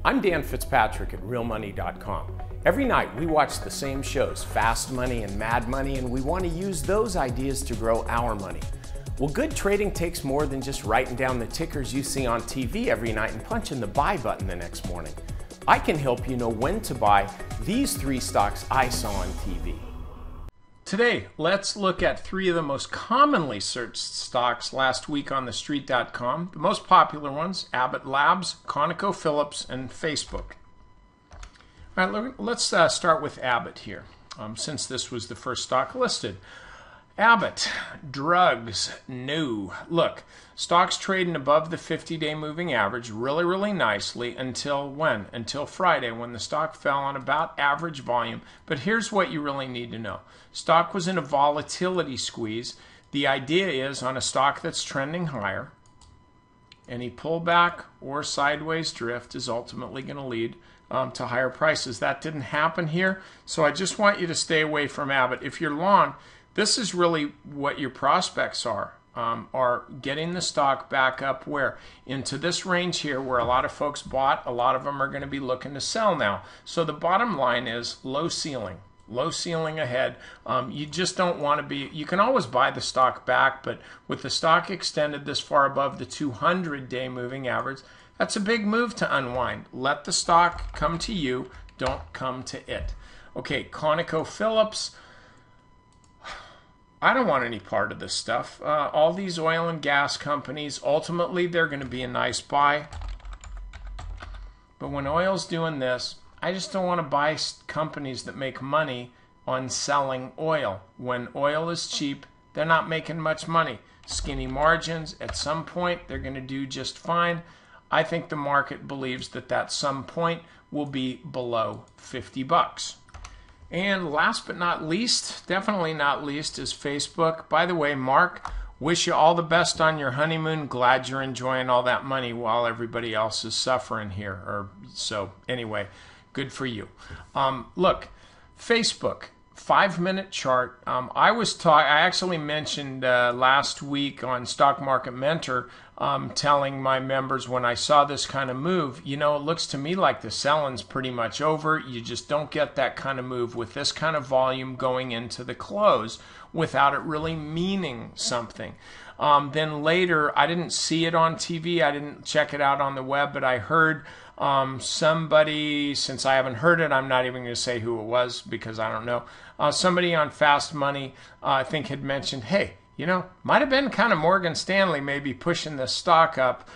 I'm Dan Fitzpatrick at realmoney.com. Every night we watch the same shows, Fast Money and Mad Money, and we want to use those ideas to grow our money. Well, good trading takes more than just writing down the tickers you see on TV every night and punching the buy button the next morning. I can help you know when to buy these 3 stocks I saw on TV. Today, let's look at 3 of the most commonly searched stocks last week on thestreet.com. The most popular ones: Abbott Labs, ConocoPhillips, and Facebook. All right, let's start with Abbott here, since this was the first stock listed. Abbott, drugs, no. Look, stock's trading above the 50-day moving average really nicely until when? Until Friday, when the stock fell on about average volume. But here's what you really need to know. Stock was in a volatility squeeze. The idea is on a stock that's trending higher, any pullback or sideways drift is ultimately going to lead to higher prices. That didn't happen here, so I just want you to stay away from Abbott. If you're long, this is really what your prospects are getting the stock back up where? Into this range here where a lot of folks bought. A lot of them are going to be looking to sell now. So the bottom line is low ceiling. Low ceiling ahead. You just don't want to be, you can always buy the stock back, but with the stock extended this far above the 200-day moving average, that's a big move to unwind. Let the stock come to you, don't come to it. Okay, ConocoPhillips, I don't want any part of this stuff. All these oil and gas companies, ultimately they're going to be a nice buy. But when oil's doing this, I just don't want to buy companies that make money on selling oil. When oil is cheap, they're not making much money. Skinny margins, at some point they're going to do just fine. I think the market believes that that some point will be below 50 bucks. And last but not least, definitely not least, is Facebook. By the way, Mark, wish you all the best on your honeymoon. Glad you're enjoying all that money while everybody else is suffering here. So anyway, good for you. Look, Facebook, 5-minute chart. I actually mentioned last week on Stock Market Mentor, telling my members when I saw this kind of move, you know, it looks to me like the selling's pretty much over. You just don't get that kind of move with this kind of volume going into the close without it really meaning something. Then later, I didn't see it on TV. I didn't check it out on the web, but I heard somebody, since I haven't heard it, I'm not even going to say who it was because I don't know. Somebody on Fast Money, I think, had mentioned, hey, you know, might have been kind of Morgan Stanley maybe pushing the stock up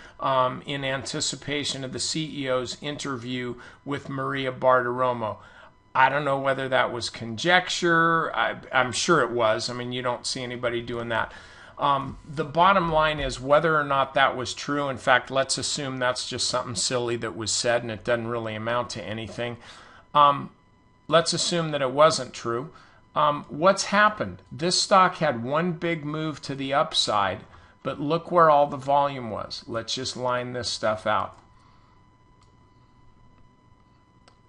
in anticipation of the CEO's interview with Maria Bartiromo. I don't know whether that was conjecture. I'm sure it was. I mean, you don't see anybody doing that. The bottom line is whether or not that was true. In fact, let's assume that's just something silly that was said and it doesn't really amount to anything. Let's assume that it wasn't true. What's happened? This stock had one big move to the upside, but look where all the volume was. Let's just line this stuff out.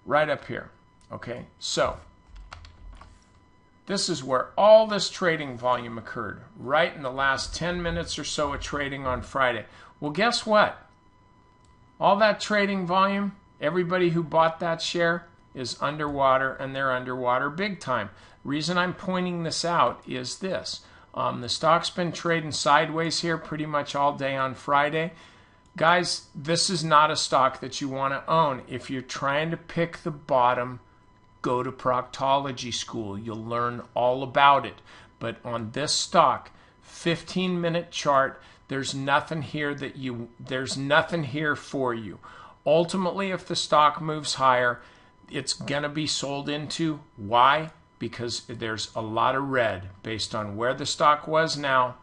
Right up here. Okay, so this is where all this trading volume occurred, right in the last 10 minutes or so of trading on Friday. Well, guess what? All that trading volume, everybody who bought that share is underwater, and they're underwater big time. Reason I'm pointing this out is this. The stock's been trading sideways here pretty much all day on Friday. Guys, this is not a stock that you want to own. If you're trying to pick the bottom, go to proctology school. You'll learn all about it. But on this stock, 15-minute chart, there's nothing here for you. Ultimately, if the stock moves higher, it's going to be sold into. Why? Because there's a lot of red based on where the stock was now.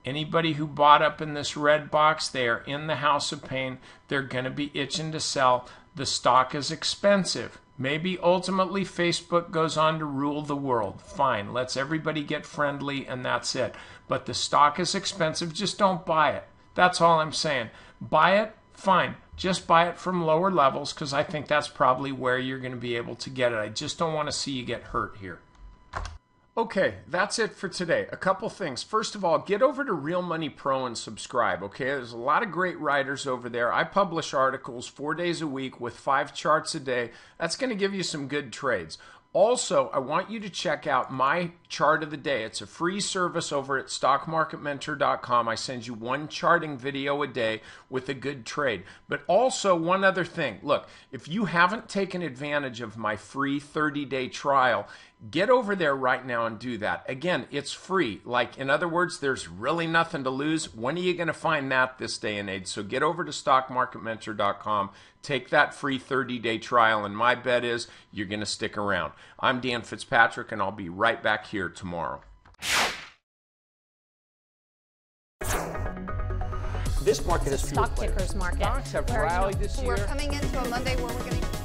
Anybody who bought up in this red box, they are in the house of pain. They're going to be itching to sell. The stock is expensive. Maybe ultimately Facebook goes on to rule the world. Fine, let's everybody get friendly and that's it. But the stock is expensive. Just don't buy it. That's all I'm saying. Buy it, fine. Just buy it from lower levels because I think that's probably where you're going to be able to get it. I just don't want to see you get hurt here. Okay, that's it for today. A couple things. First of all, get over to Real Money Pro and subscribe, okay? There's a lot of great writers over there. I publish articles 4 days a week with 5 charts a day. That's going to give you some good trades. Also, I want you to check out my chart of the day. It's a free service over at stockmarketmentor.com. I send you one charting video a day with a good trade. But also, one other thing. Look, if you haven't taken advantage of my free 30-day trial, get over there right now and do that. Again, it's free. Like, in other words, there's really nothing to lose. When are you going to find that this day and age? So get over to stockmarketmentor.com. Take that free 30-day trial, and my bet is you're going to stick around. I'm Dan Fitzpatrick, and I'll be right back here tomorrow. This market is stock pickers market. Stocks have rallied this year. We're coming into a Monday where we're going to